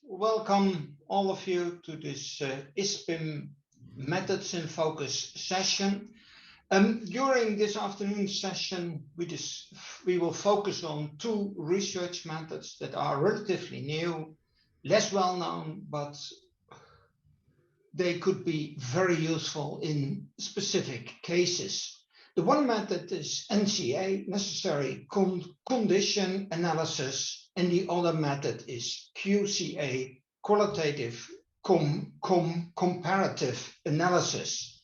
Welcome all of you to this ISPIM Methods in Focus session. During this afternoon session, we will focus on two research methods that are relatively new, less well known, but they could be very useful in specific cases. The one method is NCA, necessary condition analysis, and the other method is QCA, qualitative comparative analysis.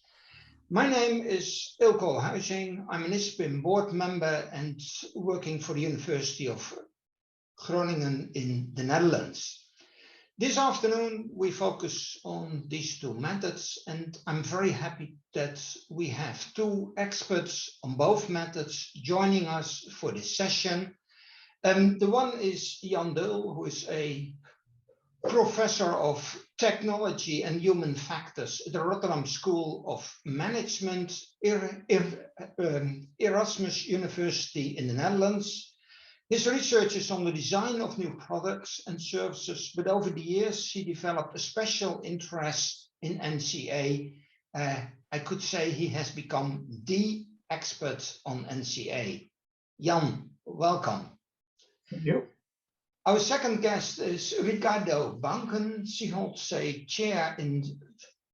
My name is Ilko Huizing. I'm an ISPIM board member and working for the University of Groningen in the Netherlands. This afternoon, we focus on these two methods, and I'm very happy that we have two experts on both methods joining us for this session. The one is Jan Deul, who is a professor of technology and human factors at the Rotterdam School of Management, Erasmus University in the Netherlands. His research is on the design of new products and services, but over the years he developed a special interest in NCA. I could say he has become the expert on NCA. Jan, welcome. Thank you. Our second guest is Ricardo Banken. She holds a chair in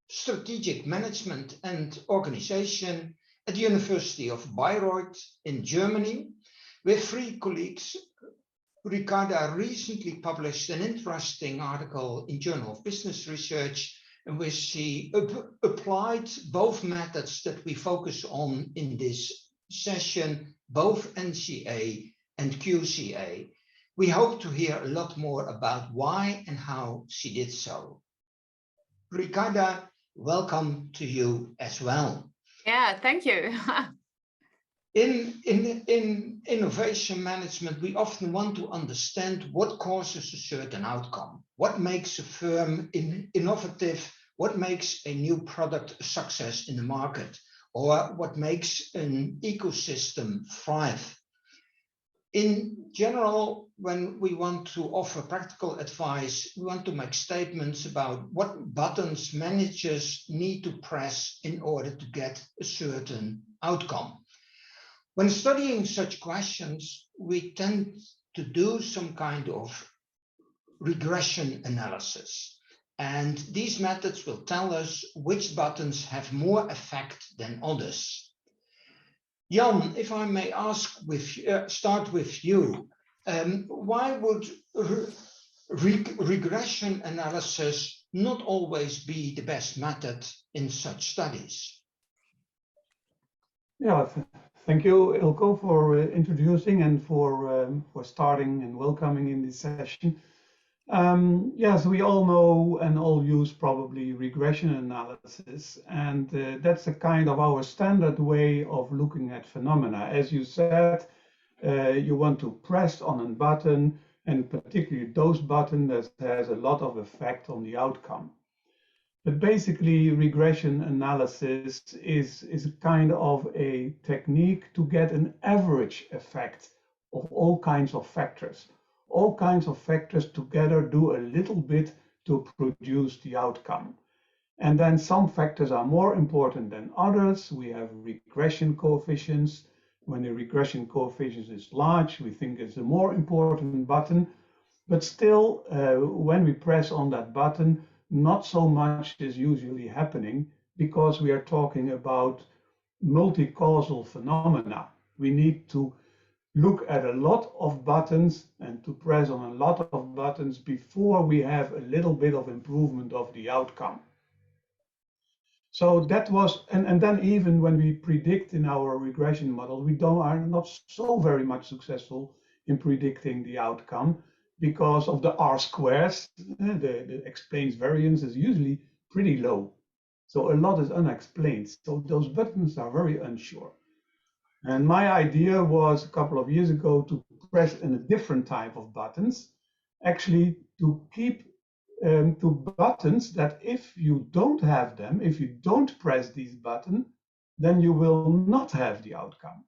strategic management and organization at the University of Bayreuth in Germany. With three colleagues, Ricardo recently published an interesting article in Journal of Business Research in which she applied both methods that we focus on in this session, both NCA and QCA. We hope to hear a lot more about why and how she did so. Ricardo, welcome to you as well. Yeah, thank you. In innovation management, we often want to understand what causes a certain outcome, what makes a firm innovative, what makes a new product a success in the market, or what makes an ecosystem thrive. In general, when we want to offer practical advice, we want to make statements about what buttons managers need to press in order to get a certain outcome. When studying such questions, we tend to do some kind of regression analysis. And these methods will tell us which buttons have more effect than others. Jan, if I may ask, start with you. Why would regression analysis not always be the best method in such studies? Yeah, thank you, Ilko, for introducing and for starting and welcoming in this session. Yes, we all know and all use probably regression analysis, and that's a kind of our standard way of looking at phenomena. As you said, you want to press on a button, and particularly those buttons that has a lot of effect on the outcome. But basically, regression analysis is a kind of a technique to get an average effect of all kinds of factors. All kinds of factors together do a little bit to produce the outcome. And then some factors are more important than others. We have regression coefficients. When the regression coefficient is large, we think it's a more important button. But still, when we press on that button, not so much is usually happening because we are talking about multi-causal phenomena. We need to look at a lot of buttons and to press on a lot of buttons before we have a little bit of improvement of the outcome. So that was, and then even when we predict in our regression model, we are not so very much successful in predicting the outcome because of the R-squares. The explains variance is usually pretty low. So a lot is unexplained. So those buttons are very unsure. And my idea was a couple of years ago to press in a different type of buttons, actually to keep to buttons that if you don't have them, if you don't press these buttons, then you will not have the outcome.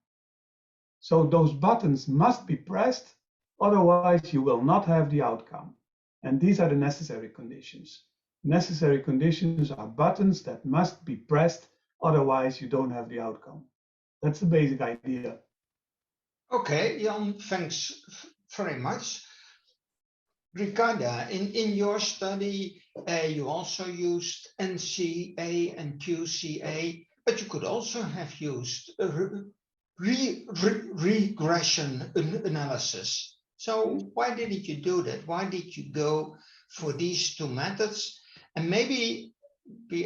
So those buttons must be pressed, otherwise you will not have the outcome. And these are the necessary conditions. Necessary conditions are buttons that must be pressed, otherwise you don't have the outcome. That's the basic idea. Okay, Jan, thanks very much. Ricarda, in your study, you also used NCA and QCA, but you could also have used regression analysis. So why didn't you do that? Why did you go for these two methods? And maybe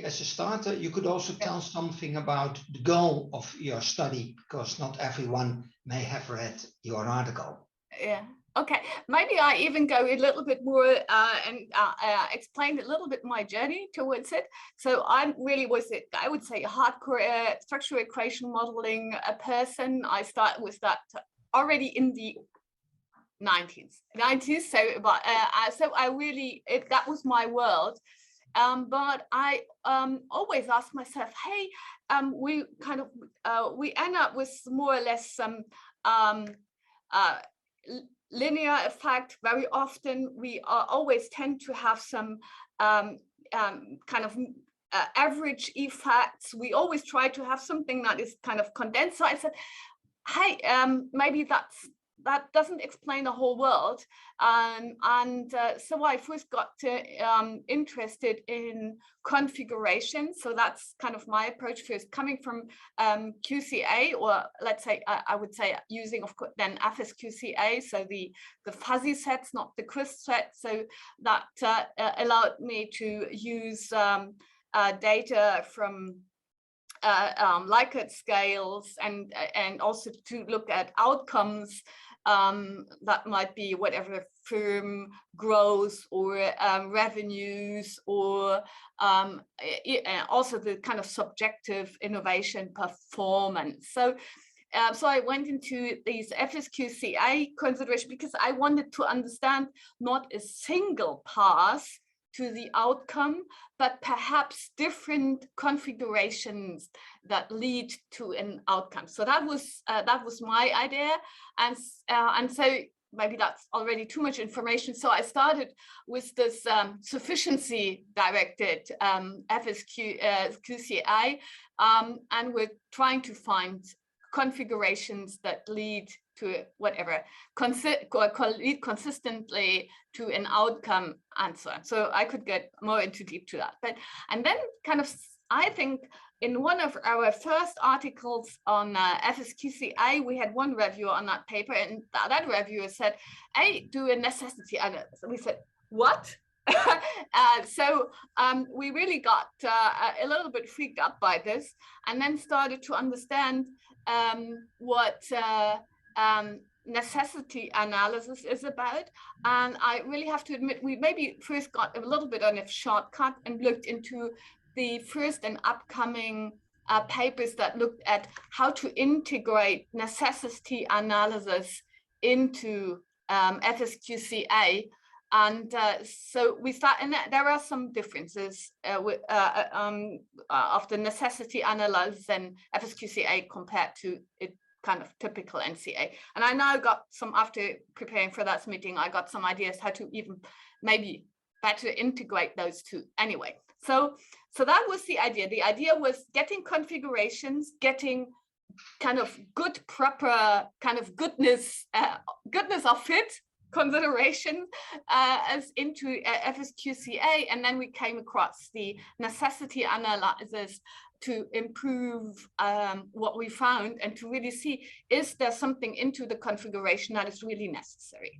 as a starter, you could also tell something about the goal of your study, because not everyone may have read your article. Yeah. Okay, maybe I even go a little bit more and explain a little bit my journey towards it. So I really was, I would say, a hardcore structural equation modeling person. I started with that already in the 90s. So I really, that was my world. But I always ask myself, hey, we kind of, we end up with more or less some linear effect. Very often we always tend to have some kind of average effects. We always try to have something that is kind of condensed. So I said, hey, maybe that doesn't explain the whole world. So I first got interested in configuration. So that's kind of my approach first, coming from QCA, or let's say, I would say using, of course, then FSQCA, so the fuzzy sets, not the crisp sets. So that allowed me to use data from Likert scales and also to look at outcomes that might be whatever firm growth or revenues, or also the kind of subjective innovation performance. So I went into these FSQCA consideration because I wanted to understand not a single path to the outcome, but perhaps different configurations that lead to an outcome. So that was my idea, and so maybe that's already too much information. So I started with this sufficiency directed FSQCA, and we're trying to find configurations that lead to whatever, lead consistently to an outcome answer. So I could get more into deep to that. And then kind of, I think in one of our first articles on FSQCA, we had one reviewer on that paper, and that reviewer said, hey, do a necessity analysis. We said, what? So we really got a little bit freaked out by this, and then started to understand what necessity analysis is about. And I really have to admit, we maybe first got a little bit on a shortcut and looked into the first and upcoming papers that looked at how to integrate necessity analysis into FSQCA. And so we start, and there are some differences of the necessity analysis and FSQCA compared to it kind of typical NCA. And I now got some, after preparing for that meeting, I got some ideas how to even maybe better integrate those two anyway. So that was the idea. The idea was getting configurations, getting kind of good, proper kind of goodness of fit consideration as into FSQCA, and then we came across the necessity analysis to improve what we found and to really see, is there something into the configuration that is really necessary?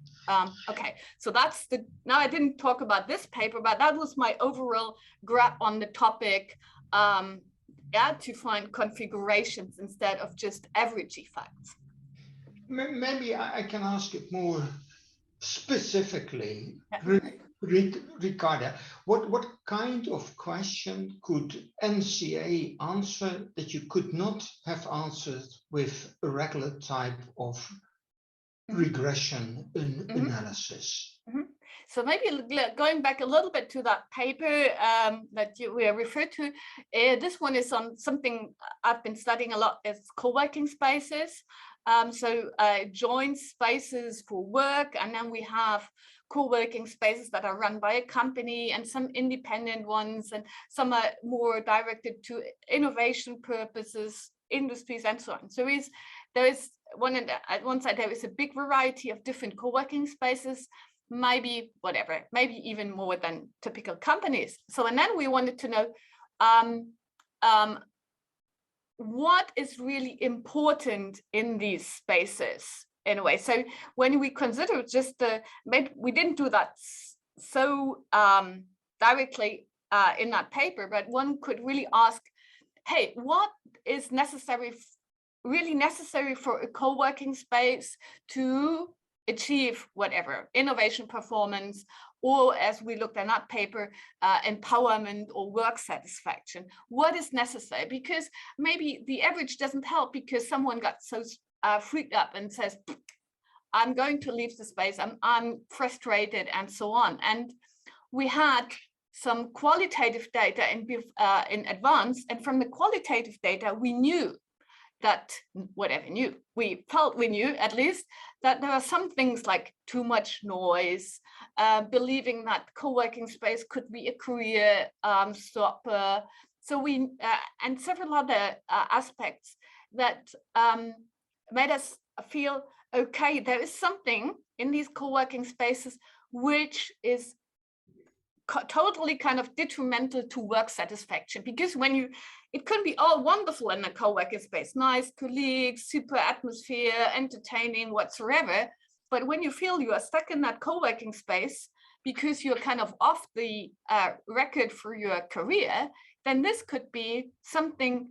Okay, so that's the, now I didn't talk about this paper, but that was my overall grab on the topic, to find configurations instead of just average effects. Maybe I can ask it more specifically, Ricarda, what kind of question could NCA answer that you could not have answered with a regular type of regression analysis? So maybe going back a little bit to that paper that we referred to, this one is on something I've been studying a lot, is co-working spaces. Joint spaces for work, and then we have co-working spaces that are run by a company, and some independent ones, and some are more directed to innovation purposes, industries, and so on. So there is at one side there is a big variety of different co-working spaces, maybe even more than typical companies. So, and then we wanted to know what is really important in these spaces in a way. So when we consider just we didn't do that so directly in that paper, but one could really ask, hey, what is really necessary for a co-working space to achieve whatever, innovation, performance, or as we looked at that paper, empowerment or work satisfaction? What is necessary? Because maybe the average doesn't help because someone got so freaked up and says, I'm going to leave the space, I'm frustrated, and so on. And we had some qualitative data in advance, and from the qualitative data, we knew that, we felt we knew at least, that there are some things like too much noise, believing that co-working space could be a career stopper. So we, and several other aspects that made us feel, okay, there is something in these co-working spaces which is totally kind of detrimental to work satisfaction, because it can be all wonderful in a co-working space, nice colleagues, super atmosphere, entertaining, whatsoever, but when you feel you are stuck in that co-working space because you're kind of off the record for your career, then this could be something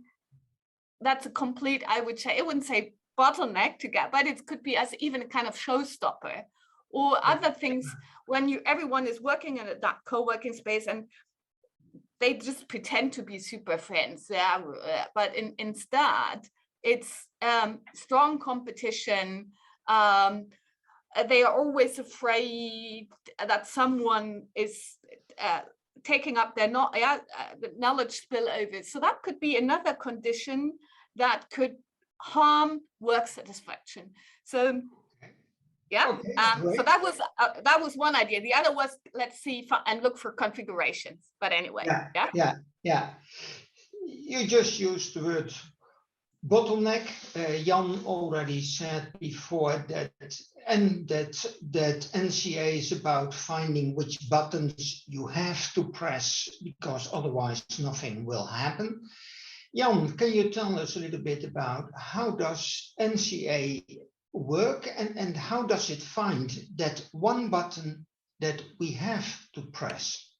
that's a complete, I wouldn't say bottleneck to get, but it could be as even a kind of showstopper. Or other things when everyone is working in that co-working space and they just pretend to be super friends, but instead it's strong competition. They are always afraid that someone is taking up their knowledge spillover. So that could be another condition that could harm work satisfaction. So. Yeah, okay, so that was one idea. The other was, let's see and look for configurations. But anyway, yeah. You just used the word bottleneck. Jan already said before that NCA is about finding which buttons you have to press, because otherwise nothing will happen. Jan, can you tell us a little bit about how does NCA work, and how does it find that one button that we have to press?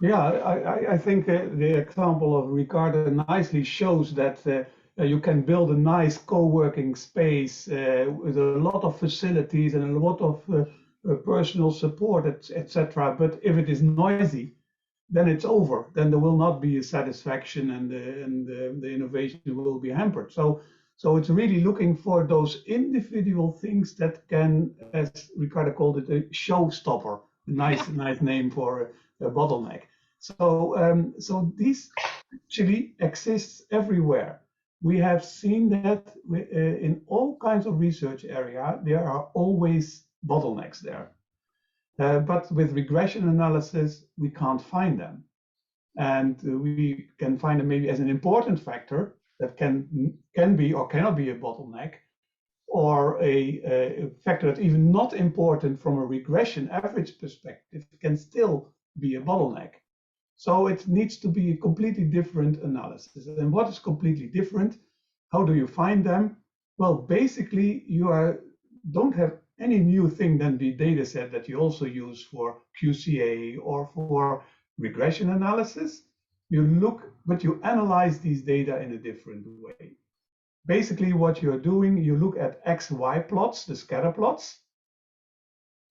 Yeah, I think the example of Ricardo nicely shows that you can build a nice co-working space with a lot of facilities and a lot of personal support, etc. But if it is noisy, then it's over. Then there will not be a satisfaction, and the innovation will be hampered. So it's really looking for those individual things that can, as Ricardo called it, a showstopper. Nice name for a bottleneck. So this actually exists everywhere. We have seen that in all kinds of research area, there are always bottlenecks there. But with regression analysis, we can't find them. And we can find them maybe as an important factor that can be or cannot be a bottleneck, or a factor that's even not important from a regression average perspective can still be a bottleneck. So it needs to be a completely different analysis. And what is completely different? How do you find them? Well, basically, you don't have any new thing than the data set that you also use for QCA or for regression analysis. You look, but you analyze these data in a different way. Basically, what you're doing, you look at XY plots, the scatter plots.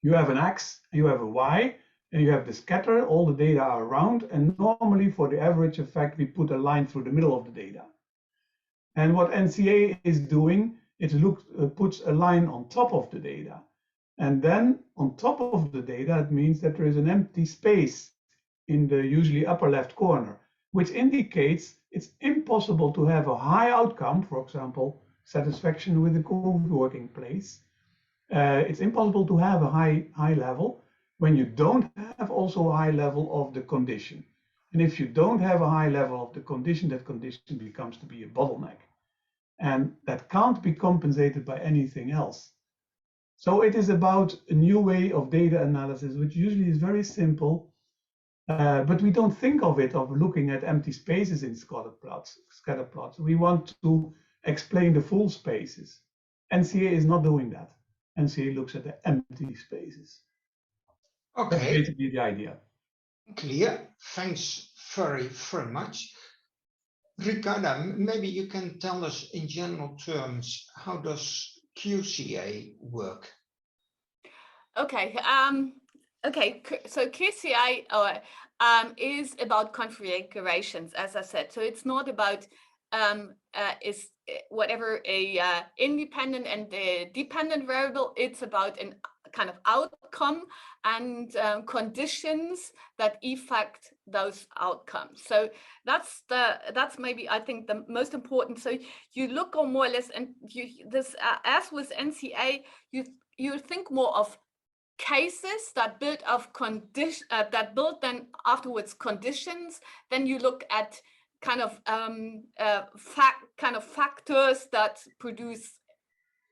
You have an X, you have a Y, and you have the scatter, all the data are around. And normally for the average effect, we put a line through the middle of the data. And what NCA is doing, it puts a line on top of the data. And then on top of the data, it means that there is an empty space in the usually upper left corner, which indicates it's impossible to have a high outcome, for example, satisfaction with a co-working place. It's impossible to have a high level when you don't have also a high level of the condition. And if you don't have a high level of the condition, that condition becomes to be a bottleneck. And that can't be compensated by anything else. So it is about a new way of data analysis, which usually is very simple, but we don't think of it, of looking at empty spaces in scatter plots. We want to explain the full spaces. NCA is not doing that. NCA looks at the empty spaces. Okay. That's basically the idea. Clear. Thanks very much. Ricarda, maybe you can tell us in general terms, how does QCA work? Okay. Okay. So QCA is about configurations, as I said. So it's not about is whatever a independent and a dependent variable. It's about an kind of outcome and conditions that affect those outcomes. So that's maybe, I think, the most important. So you look on more or less, and as with NCA, you think more of cases that build then afterwards conditions. Then you look at kind of factors that produce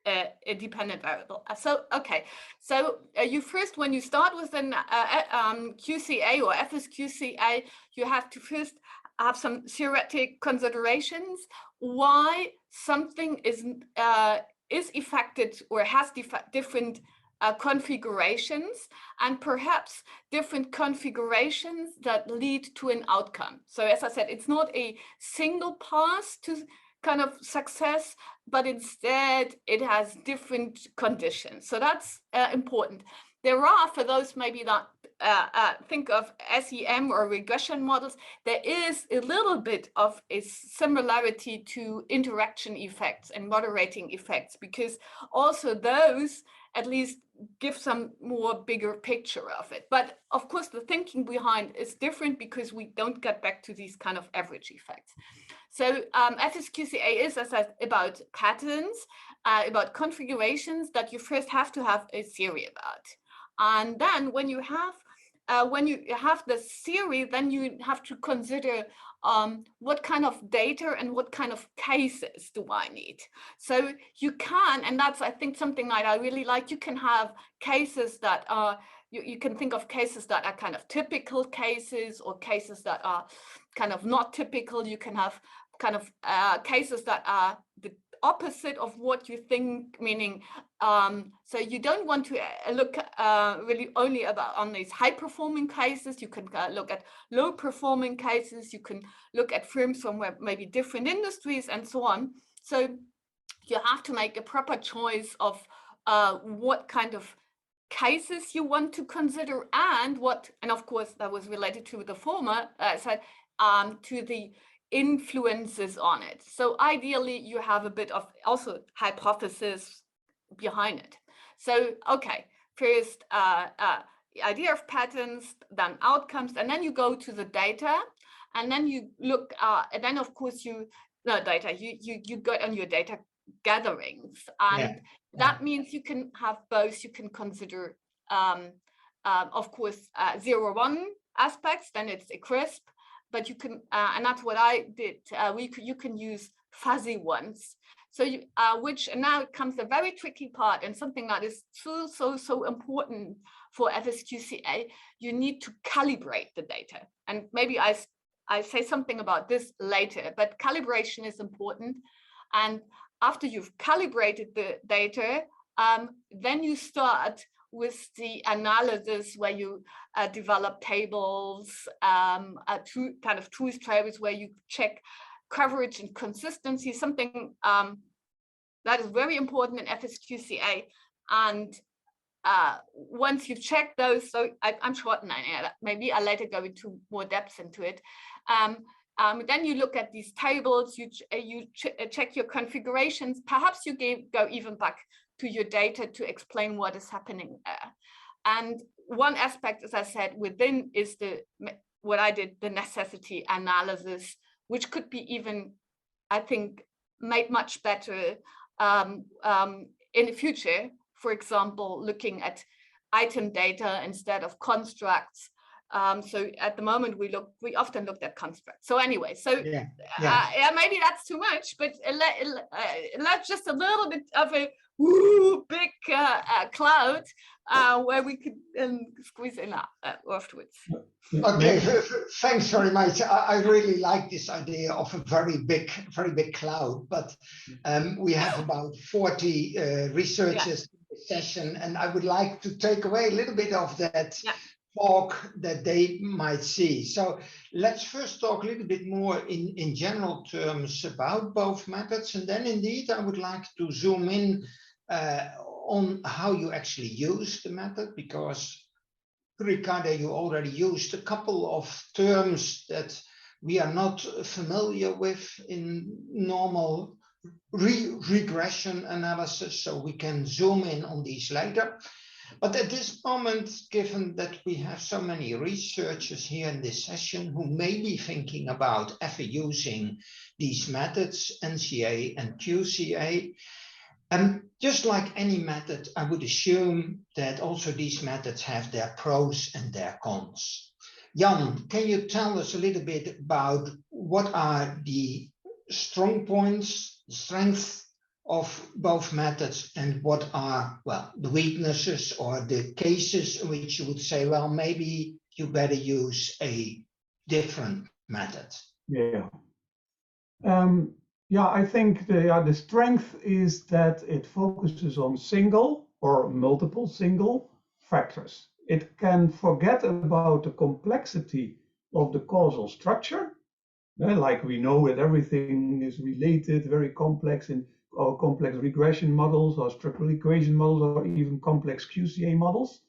a dependent variable. So okay, so you first, when you start with an QCA or FSQCA, you have to first have some theoretic considerations why something is affected or has different configurations, and perhaps different configurations that lead to an outcome. So as I said, it's not a single path to kind of success, but instead it has different conditions. So that's important. There are, for those maybe that think of SEM or regression models, there is a little bit of a similarity to interaction effects and moderating effects, because also those at least give some more bigger picture of it. But of course, the thinking behind is different, because we don't get back to these kind of average effects. So FSQCA is, as I said, about patterns, about configurations that you first have to have a theory about. And then when you have the theory, then you have to consider what kind of data and what kind of cases do I need. So you can, and that's, I think, something that I really like, you can have cases that are, you can think of cases that are kind of typical cases, or cases that are kind of not typical. You can have kind of cases that are the opposite of what you think, meaning so you don't want to look really only on these high performing cases. You can look at low performing cases. You can look at firms from maybe different industries and so on. So you have to make a proper choice of what kind of cases you want to consider, and of course that was related to the former to the influences on it. So ideally you have a bit of also hypothesis behind it. So okay, first idea of patterns, then outcomes, and then you go to the data, and then you look and then of course you go on your data gatherings, and that means you can have both. You can consider of course 0-1 aspects, then it's a crisp. But you can, and that's what I did. You can use fuzzy ones. So and now it comes a very tricky part, and something that is so important for FSQCA. You need to calibrate the data, and maybe I say something about this later. But calibration is important, and after you've calibrated the data, then you start with the analysis, where you develop tables, kind of truth tables, where you check coverage and consistency, something that is very important in FSQCA. And once you've checked those, so I'm shortening it, maybe I'll later go into more depth into it. Then you look at these tables, you check your configurations, perhaps you go even back to your data to explain what is happening there. And one aspect, as I said, within is what I did, the necessity analysis, which could be even, I think, made much better in the future, for example, looking at item data instead of constructs. So at the moment we often looked at constructs. So anyway, so yeah, maybe that's too much, but let's just a little bit of a big cloud where we could squeeze in afterwards. Okay, thanks very much. I really like this idea of a very big cloud, but we have about 40 researchers in the session, and I would like to take away a little bit of that talk that they might see. So let's first talk a little bit more in general terms about both methods, and then indeed I would like to zoom in on how you actually use the method, because Ricardo, you already used a couple of terms that we are not familiar with in normal regression analysis, so we can zoom in on these later. But at this moment, given that we have so many researchers here in this session who may be thinking about ever using these methods, NCA and QCA, and just like any method, I would assume that also these methods have their pros and their cons. Jan, can you tell us a little bit about what are the strong points, the strengths of both methods, and what are, well, the weaknesses or the cases in which you would say, well, maybe you better use a different method? Yeah, I think the strength is that it focuses on single or multiple single factors. It can forget about the complexity of the causal structure. Like we know that everything is related, very complex in our complex regression models or structural equation models or even complex QCA models.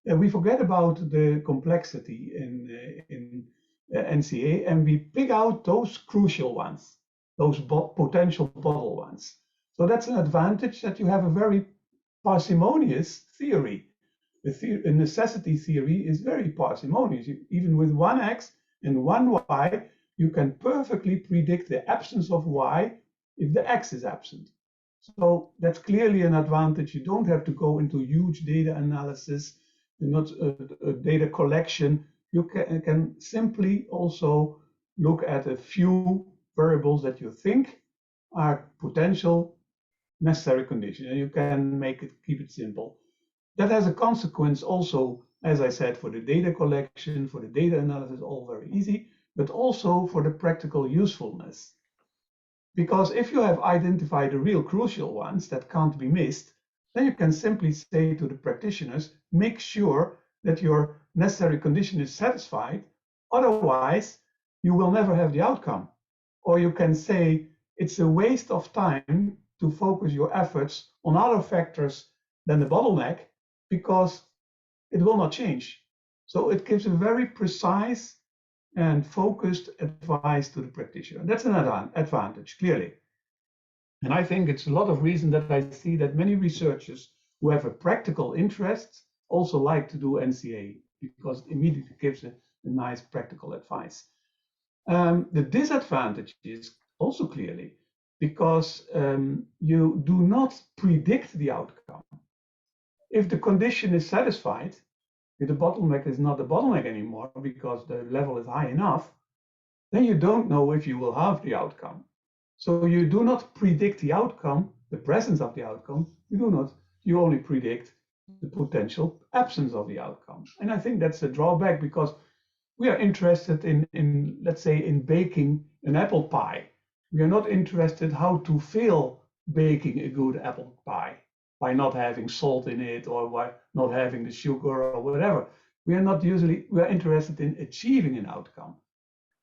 We forget about the complexity in NCA, and we pick out those crucial ones, those potential bottle ones. So that's an advantage, that you have a very parsimonious theory. The necessity theory is very parsimonious. Even with one X and one Y, you can perfectly predict the absence of Y if the X is absent. So that's clearly an advantage. You don't have to go into huge data analysis, not data collection. You can simply also look at a few variables that you think are potential necessary conditions, and you can keep it simple. That has a consequence also, as I said, for the data collection, for the data analysis, all very easy, but also for the practical usefulness. Because if you have identified the real crucial ones that can't be missed, then you can simply say to the practitioners, make sure that your necessary condition is satisfied, otherwise you will never have the outcome. Or you can say it's a waste of time to focus your efforts on other factors than the bottleneck, because it will not change. So it gives a very precise and focused advice to the practitioner. And that's an advantage, clearly. And I think it's a lot of reason that I see that many researchers who have a practical interest also like to do NCA, because it immediately gives a nice practical advice. The disadvantage is also clearly because you do not predict the outcome. If the condition is satisfied, if the bottleneck is not a bottleneck anymore because the level is high enough, then you don't know if you will have the outcome. So you do not predict the outcome, the presence of the outcome. You only predict the potential absence of the outcome. And I think that's a drawback, because we are interested in let's say, in baking an apple pie. We are not interested how to fail baking a good apple pie by not having salt in it or by not having the sugar or whatever. We are interested in achieving an outcome.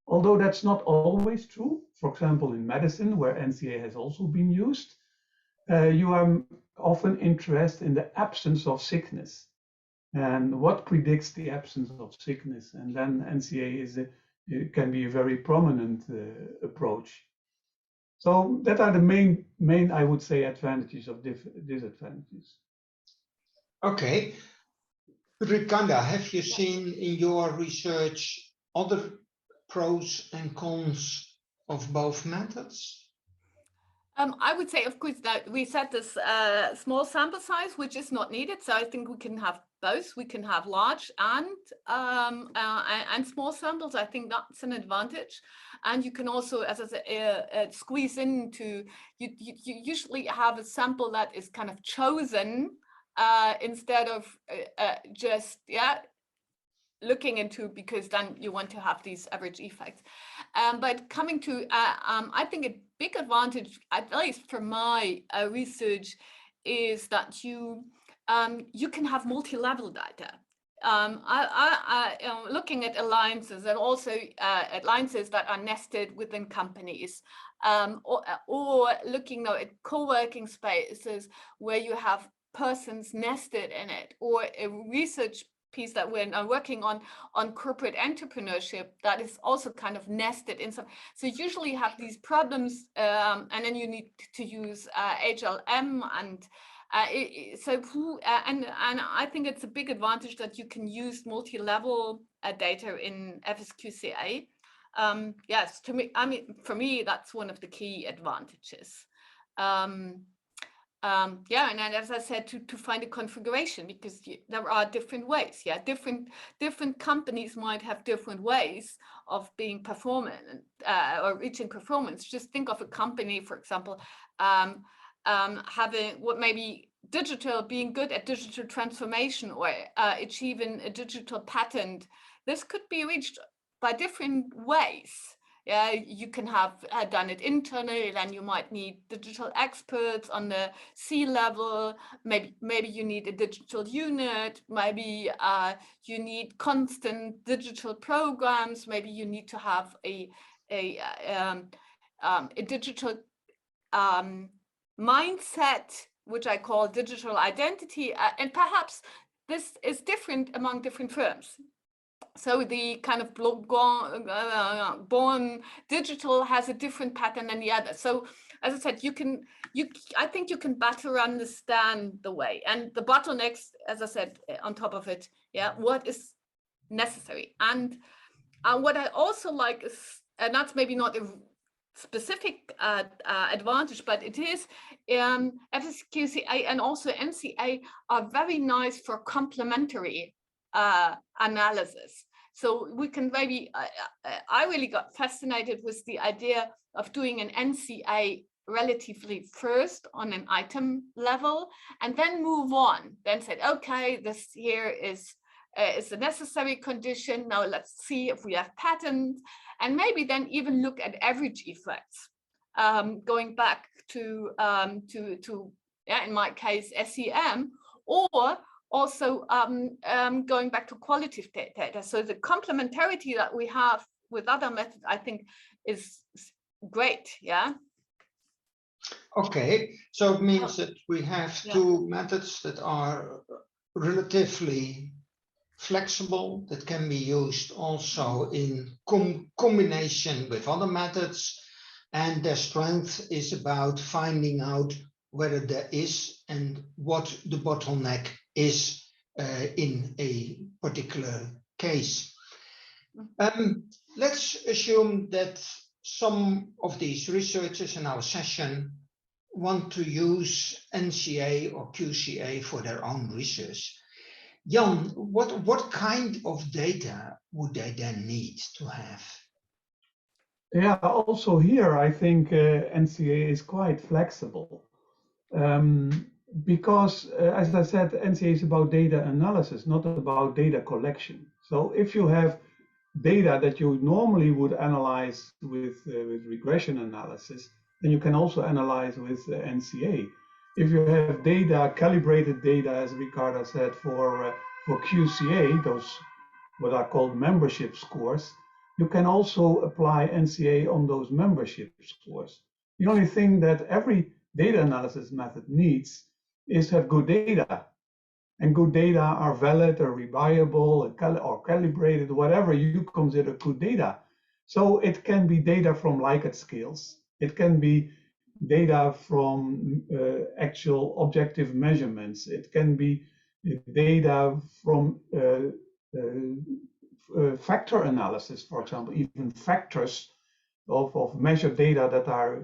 Although that's not always true. For example, in medicine, where NCA has also been used, you are often interested in the absence of sickness. And what predicts the absence of sickness? And then NCA can be a very prominent approach. So that are the main, I would say, advantages of disadvantages. Okay. Rikanda, have you seen in your research other pros and cons of both methods? I would say, of course, that we set this small sample size, which is not needed. So I think we can have both. We can have large and small samples. I think that's an advantage. And you can also, as I said, squeeze into. You usually have a sample that is kind of chosen instead of just looking into, because then you want to have these average effects. But coming to, I think a big advantage, at least for my research, is that you can have multi-level data. Looking at alliances and also alliances that are nested within companies, or looking now at co-working spaces where you have persons nested in it, or a research piece that we're now working on corporate entrepreneurship that is also kind of nested in some. So usually you have these problems, and then you need to use HLM and and I think it's a big advantage that you can use multi-level data in FSQCA. Yes, to me, I mean, for me, that's one of the key advantages. And then, as I said, to find a configuration, because there are different ways. Different companies might have different ways of being performant or reaching performance. Just think of a company, for example, having what maybe digital, being good at digital transformation or achieving a digital patent. This could be reached by different ways. You can have done it internally, then you might need digital experts on the C-level. Maybe you need a digital unit. Maybe you need constant digital programs. Maybe you need to have a digital mindset, which I call digital identity. And perhaps this is different among different firms. So the kind of born digital has a different pattern than the other. So as I said, I think you can better understand the way, and the bottlenecks, as I said, on top of it, what is necessary. And what I also like is, and that's maybe not a specific advantage, but it is FSQCA and also NCA are very nice for complementary analysis. So we can maybe, I really got fascinated with the idea of doing an NCA relatively first on an item level, and then move on, then said, okay, this here is a necessary condition. Now let's see if we have patterns, and maybe then even look at average effects, going back to in my case, SEM, or also going back to qualitative data. So the complementarity that we have with other methods, I think, is great. Okay, so it means that we have two methods that are relatively flexible, that can be used also in combination with other methods, and their strength is about finding out whether there is and what the bottleneck is in a particular case. Let's assume that some of these researchers in our session want to use NCA or QCA for their own research. Jan, what kind of data would they then need to have? Yeah, also here I think NCA is quite flexible. Because, as I said, NCA is about data analysis, not about data collection. So if you have data that you normally would analyze with regression analysis, then you can also analyze with NCA. If you have data, calibrated data, as Ricardo said, for QCA, those what are called membership scores, you can also apply NCA on those membership scores. The only thing that every data analysis method needs is to have good data. And good data are valid or reliable or calibrated, whatever you consider good data. So it can be data from Likert scales. It can be data from actual objective measurements. It can be data from factor analysis, for example, even factors of measured data that are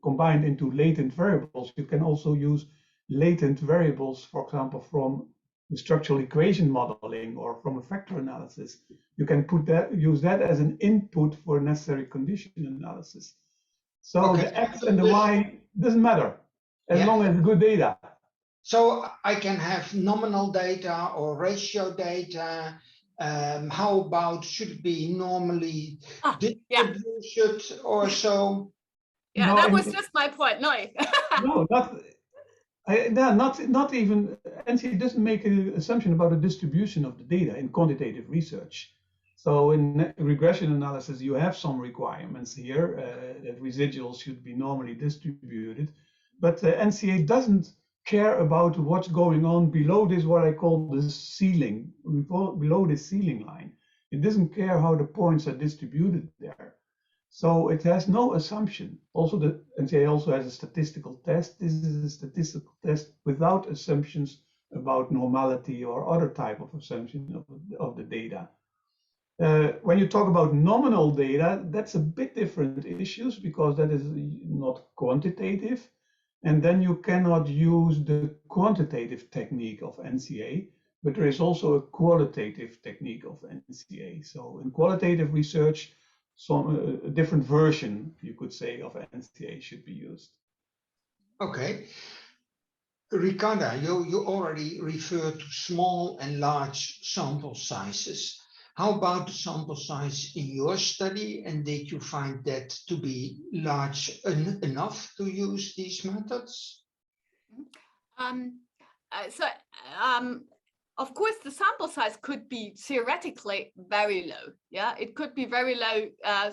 combined into latent variables, you can also use latent variables, for example, from the structural equation modeling or from a factor analysis. You can use that as an input for necessary condition analysis. So the X and the Y doesn't matter as long as good data. So I can have nominal data or ratio data. How about should it be normally distributed or so? Yeah, no, that was just my point. No, no, not even. NCA doesn't make an assumption about the distribution of the data in quantitative research. So in regression analysis, you have some requirements here that residuals should be normally distributed, but NCA doesn't care about what's going on below this, what I call the ceiling, below the ceiling line. It doesn't care how the points are distributed there. So it has no assumption. Also, the NCA also has a statistical test. This is a statistical test without assumptions about normality or other type of assumption of the data. When you talk about nominal data, that's a bit different issues because that is not quantitative. And then you cannot use the quantitative technique of NCA, but there is also a qualitative technique of NCA. So in qualitative research, a different version, you could say, of NCA should be used. Okay. Ricarda, you already referred to small and large sample sizes. How about the sample size in your study? And did you find that to be large enough to use these methods? Of course, the sample size could be theoretically very low. Yeah, it could be very low. A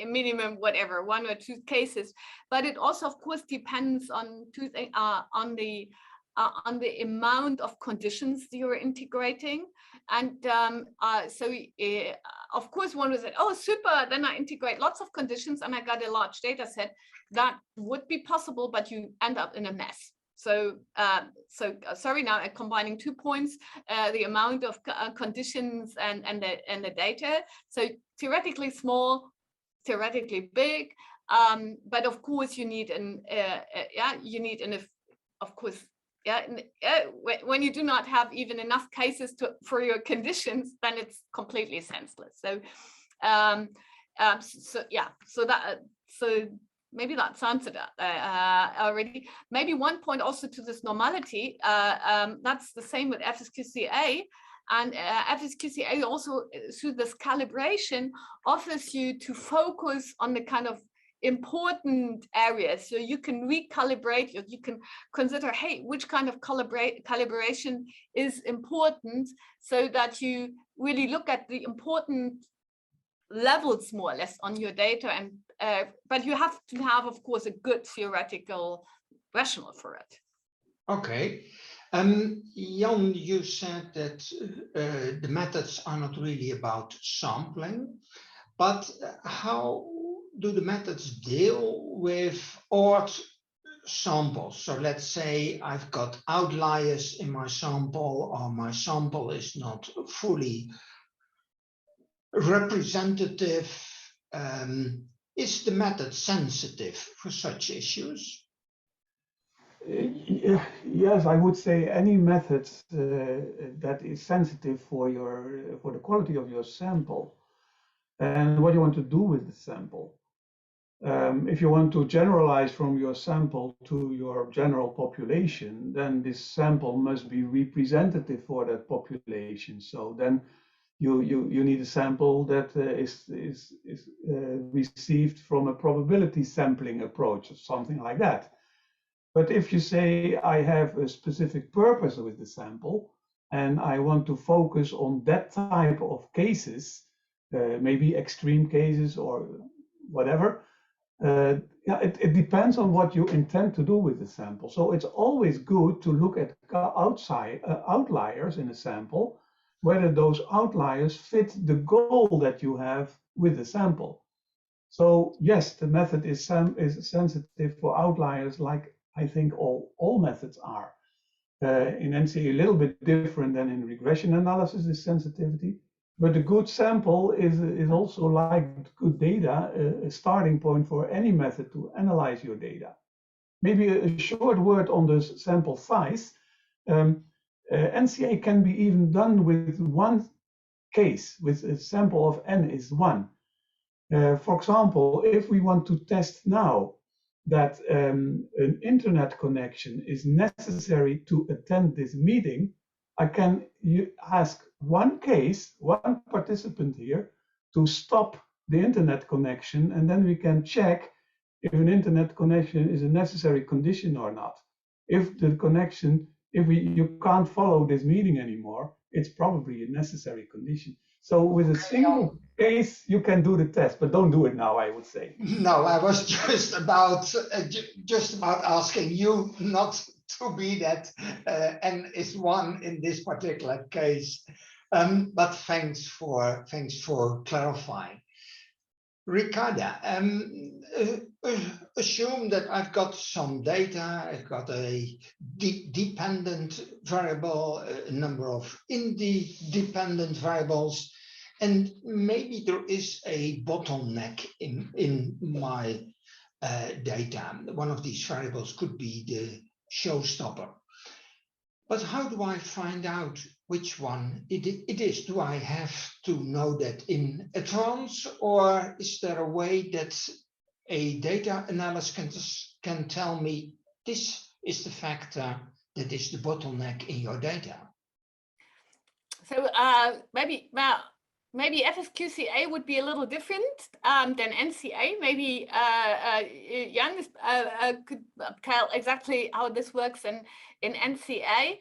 minimum, whatever, 1 or 2 cases. But it also, of course, depends on on the amount of conditions you're integrating. And of course, one was, oh, super, then I integrate lots of conditions and I got a large data set. That would be possible, but you end up in a mess. So, sorry, now I'm combining 2 points, the amount of conditions and the data. So theoretically small, theoretically big, but of course you need when you do not have even enough cases for your conditions, then it's completely senseless. So maybe that's answered already. Maybe one point also to this normality, that's the same with FSQCA. And FSQCA also, through this calibration, offers you to focus on the kind of important areas. So you can recalibrate, you can consider, hey, which kind of calibration is important, so that you really look at the important levels more or less on your data. And but you have to have, of course, a good theoretical rationale for it. Okay. Jan, you said that the methods are not really about sampling, but how do the methods deal with odd samples? So let's say I've got outliers in my sample, or my sample is not fully representative. Is the method sensitive for such issues? Yes, I would say any method that is sensitive for the quality of your sample and what you want to do with the sample. If you want to generalize from your sample to your general population, then this sample must be representative for that population. So then you need a sample that is received from a probability sampling approach or something like that. But if you say I have a specific purpose with the sample and I want to focus on that type of cases, maybe extreme cases or whatever, it depends on what you intend to do with the sample. So it's always good to look at outliers in a sample, whether those outliers fit the goal that you have with the sample. So yes, the method is sensitive for outliers, like I think all methods are. In NCA, a little bit different than in regression analysis, is sensitivity. But a good sample is also, like good data, a starting point for any method to analyze your data. Maybe a short word on the sample size. NCA can be even done with one case, with a sample of n is 1. For example, if we want to test now that an internet connection is necessary to attend this meeting, I can ask one case, one participant here, to stop the internet connection, and then we can check if an internet connection is a necessary condition or not. If the connection, you can't follow this meeting anymore, it's probably a necessary condition. So with a single case, you can do the test, but don't do it now, I would say. No, I was just about asking you not to be that n is 1 in this particular case. But thanks for clarifying. Ricarda, assume that I've got some data, I've got a dependent variable, a number of independent variables, and maybe there is a bottleneck in my data. One of these variables could be the showstopper. But how do I find out which one it is? Do I have to know that in advance, or is there a way that a data analyst can tell me this is the factor that is the bottleneck in your data? So maybe FSQCA would be a little different than NCA. Maybe Jan could tell exactly how this works in NCA.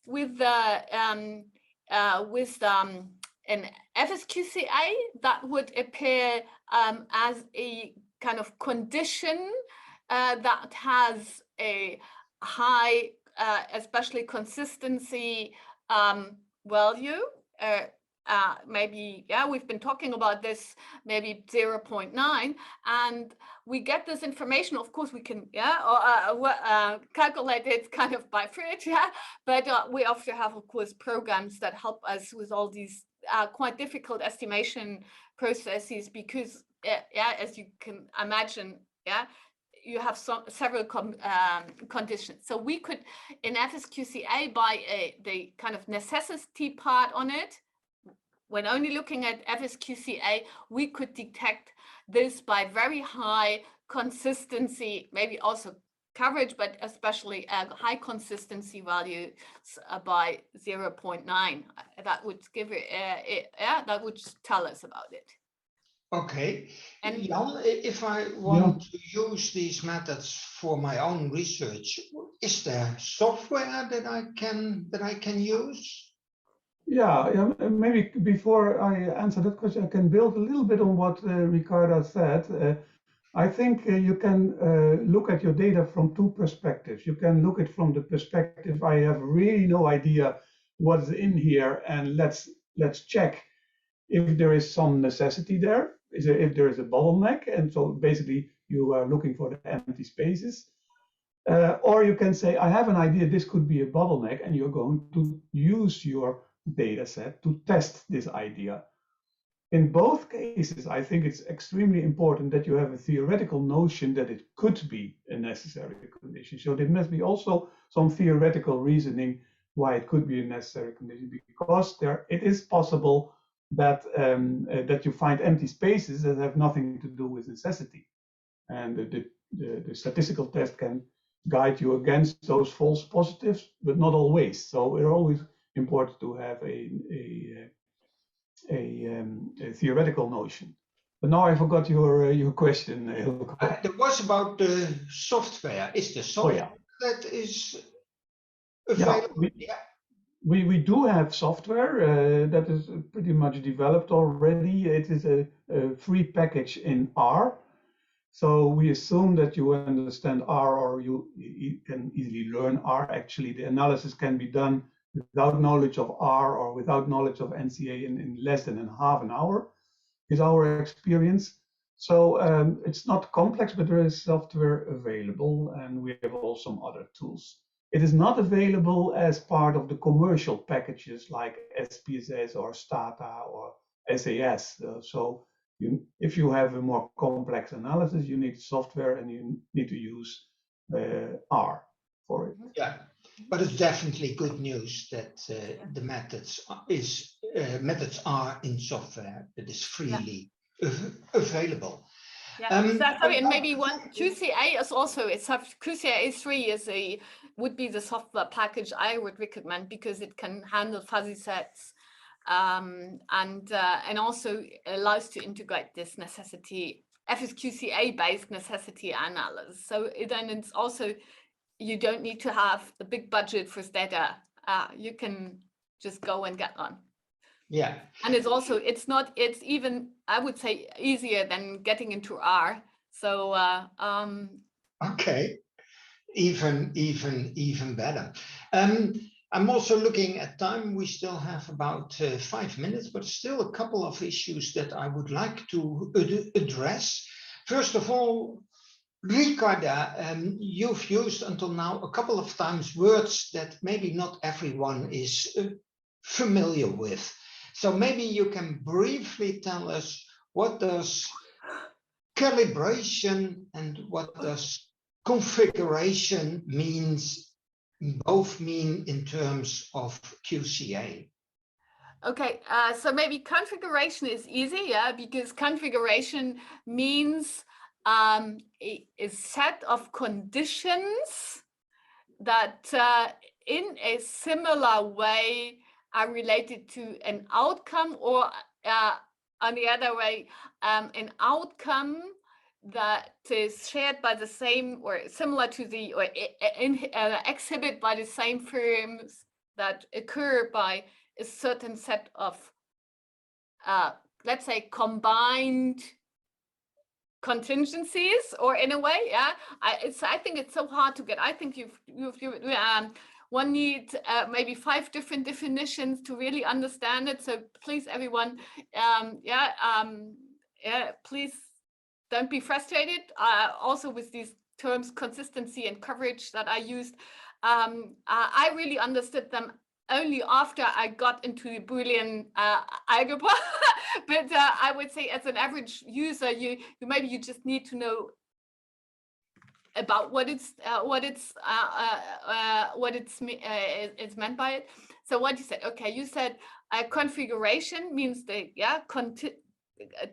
With an FSQCA, that would appear as a kind of condition that has a high, especially consistency value. Maybe, yeah, we've been talking about this, maybe 0.9, and we get this information. Of course, we can, calculate it kind of by fridge, but we also have, of course, programs that help us with all these quite difficult estimation processes, because, as you can imagine, you have several conditions. So we could, in FSQCA, by the kind of necessity part on it, when only looking at FSQCA, we could detect this by very high consistency, maybe also coverage, but especially high consistency values by 0.9. That would give it, that would tell us about it. Okay, and Jan, if I want to use these methods for my own research, is there software that I can use? Yeah, maybe before I answer that question, I can build a little bit on what Ricarda said. I think you can look at your data from two perspectives. You can look at it from the perspective, I have really no idea what's in here, and let's check if there is some necessity there, if there is a bottleneck, and so basically you are looking for the empty spaces. Or you can say, I have an idea, this could be a bottleneck, and you're going to use your data set to test this idea. In both cases, I think it's extremely important that you have a theoretical notion that it could be a necessary condition. So there must be also some theoretical reasoning why it could be a necessary condition, because it is possible that that you find empty spaces that have nothing to do with necessity, and the statistical test can guide you against those false positives, but not always. So it's always important to have a theoretical notion. But now I forgot your question. It was about the software. Is the software that is available? We do have software that is pretty much developed already. It is a free package in R. So we assume that you understand R, or you can easily learn R. Actually, the analysis can be done without knowledge of R or without knowledge of NCA in less than half an hour, is our experience. So it's not complex, but there is software available, and we have also some other tools. It is not available as part of the commercial packages like SPSS or Stata or SAS. If you have a more complex analysis, you need software and you need to use R for it. Yeah, but it's definitely good news that the methods are in software that is freely available. Yeah, sorry, and maybe one QCA is also, QCA 3 would be the software package I would recommend, because it can handle fuzzy sets and also allows to integrate this necessity, FSQCA based necessity analysis. So then it's also, you don't need to have a big budget for data. You can just go and get on. Yeah. And it's even, I would say, easier than getting into R. So okay, even better. I'm also looking at time. We still have about 5 minutes, but still a couple of issues that I would like to address. First of all, Ricarda, you've used until now a couple of times words that maybe not everyone is familiar with. So maybe you can briefly tell us, what does calibration and what does configuration both mean in terms of QCA? Okay, so maybe configuration is easy, yeah, because configuration means a set of conditions that in a similar way are related to an outcome, or on the other way, an outcome that is shared by the same or similar to the, or exhibit by the same firms that occur by a certain set of, let's say, combined contingencies, or in a way, yeah. I think it's so hard to get. I think one needs maybe 5 different definitions to really understand it. So please, everyone, please don't be frustrated. Also with these terms, consistency and coverage that I used, I really understood them only after I got into the Boolean algebra. But I would say, as an average user, you just need to know about what it's meant by it. So what you said, okay, you said configuration means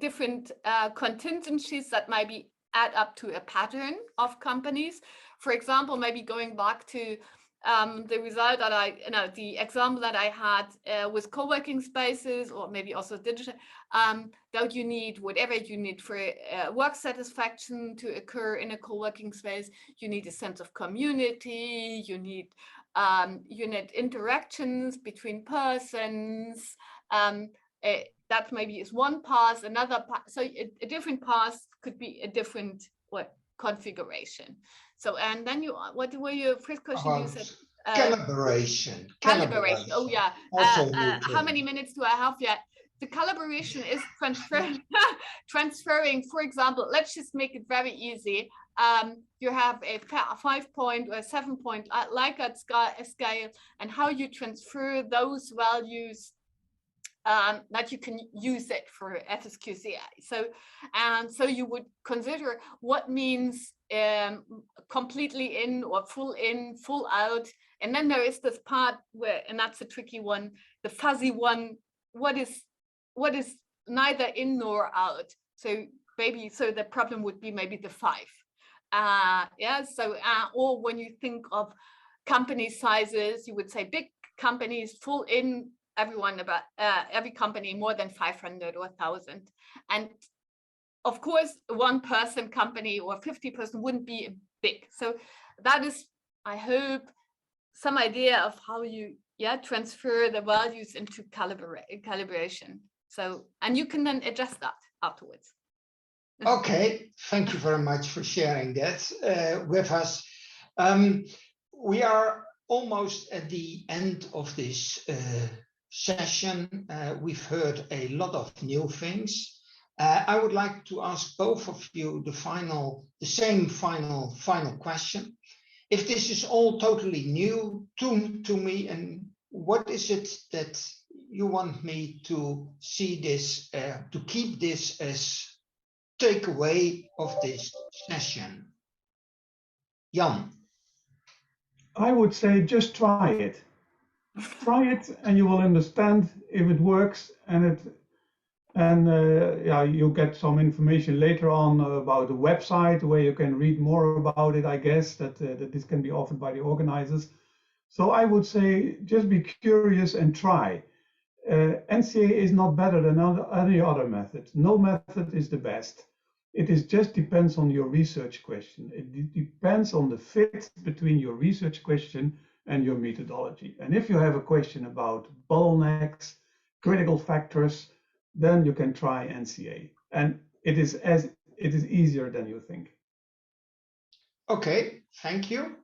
different contingencies that maybe add up to a pattern of companies. For example, maybe going back to the result that the example that I had with co-working spaces, or maybe also digital, that you need whatever you need for work satisfaction to occur in a co-working space. You need a sense of community, you need interactions between persons. That maybe is one path, another path. So a different path could be a different configuration. So, and then what were your first question? You said calibration. Calibration. Oh yeah. How many minutes do I have yet? The calibration is transferring. For example, let's just make it very easy. You have a 5-point or 7-point Likert scale, and how you transfer those values that you can use it for FSQCA. So you would consider what means completely in or full out. And then there is this part where, and that's a tricky one, the fuzzy one, what is neither in nor out. So the problem would be maybe the 5. Or when you think of company sizes, you would say big companies, full in, every company more than 500 or 1,000. And of course, 1-person company or 50-person wouldn't be big. So that is, I hope, some idea of how you transfer the values into calibration. So, and you can then adjust that afterwards. Okay, thank you very much for sharing that with us. We are almost at the end of this session. We've heard a lot of new things. I would like to ask both of you the same final question. if this is all totally new to me, and what is it that you want me to see this, to keep this as takeaway of this session? Jan. I would say just try it. Try it and you will understand if it works, and yeah, you'll get some information later on about the website where you can read more about it, I guess, that this can be offered by the organizers. So I would say just be curious and try. NCA is not better than any other method. No method is the best. It just depends on your research question. It depends on the fit between your research question and your methodology. And if you have a question about bottlenecks, critical factors, then you can try NCA. And it is easier than you think. Okay, thank you.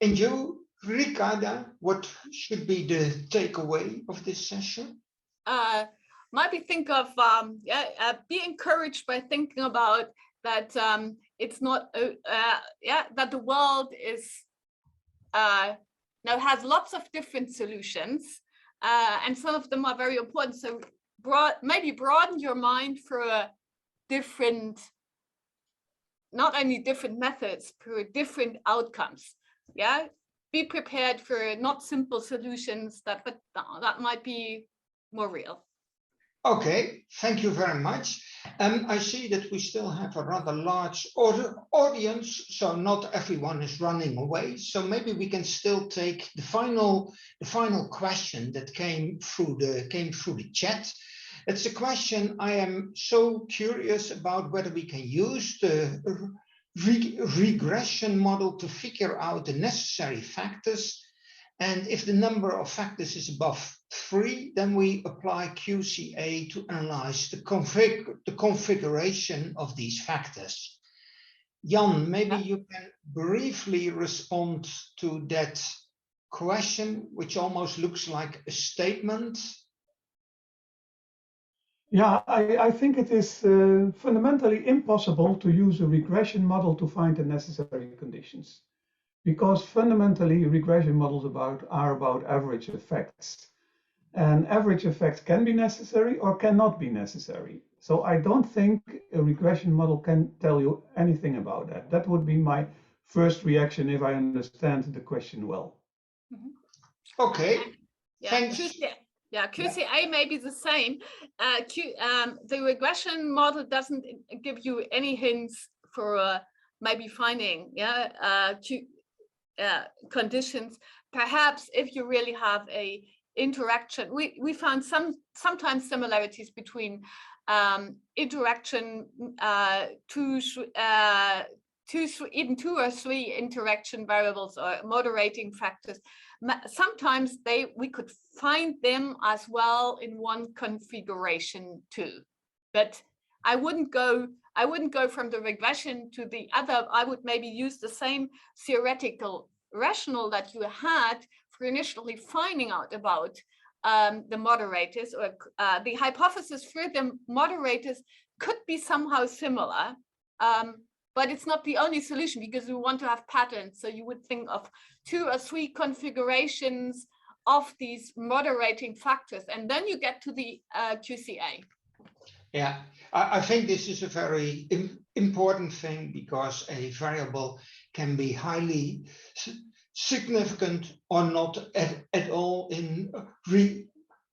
And you, Ricarda, what should be the takeaway of this session? Maybe think of be encouraged by thinking about that it's not that the world is now has lots of different solutions, and some of them are very important. So maybe broaden your mind for a different, not only different methods, for different outcomes. Yeah, be prepared for not simple solutions that might be more real. Okay, thank you very much. I see that we still have a rather large audience, so not everyone is running away. So maybe we can still take the final question that came through the chat. It's a question I am so curious about, whether we can use the regression model to figure out the necessary factors. And if the number of factors is above 3, then we apply QCA to analyze the configuration of these factors. Jan, maybe you can briefly respond to that question, which almost looks like a statement. Yeah, I think it is fundamentally impossible to use a regression model to find the necessary conditions, because fundamentally regression models are about average effects, and average effects can be necessary or cannot be necessary. So I don't think a regression model can tell you anything about that. That would be my first reaction if I understand the question well. Okay, thanks. QCA may be the same. The regression model doesn't give you any hints for maybe finding conditions. Perhaps if you really have a interaction, we found sometimes similarities between interaction even two or three interaction variables or moderating factors. Sometimes we could find them as well in one configuration too, but I wouldn't go from the regression to the other. I would maybe use the same theoretical rationale that you had for initially finding out about the moderators, or the hypothesis for the moderators could be somehow similar, but it's not the only solution, because we want to have patterns. So you would think of 2 or 3 configurations of these moderating factors, and then you get to the QCA. Yeah, I think this is a very important thing, because a variable can be highly significant or not at all in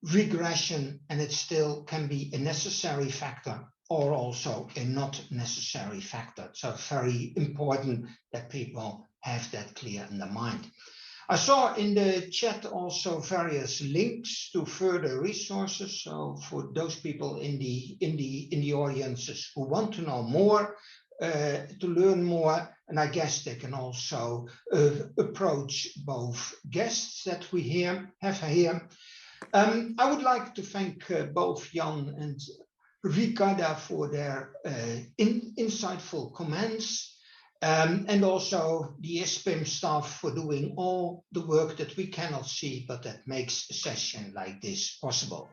regression, and it still can be a necessary factor or also a not necessary factor. So very important that people have that clear in their mind. I saw in the chat also various links to further resources. So for those people in the audiences who want to know more, to learn more, and I guess they can also approach both guests that we have here. I would like to thank both Jan and Ricarda for their insightful comments, and also the ISPIM staff for doing all the work that we cannot see, but that makes a session like this possible.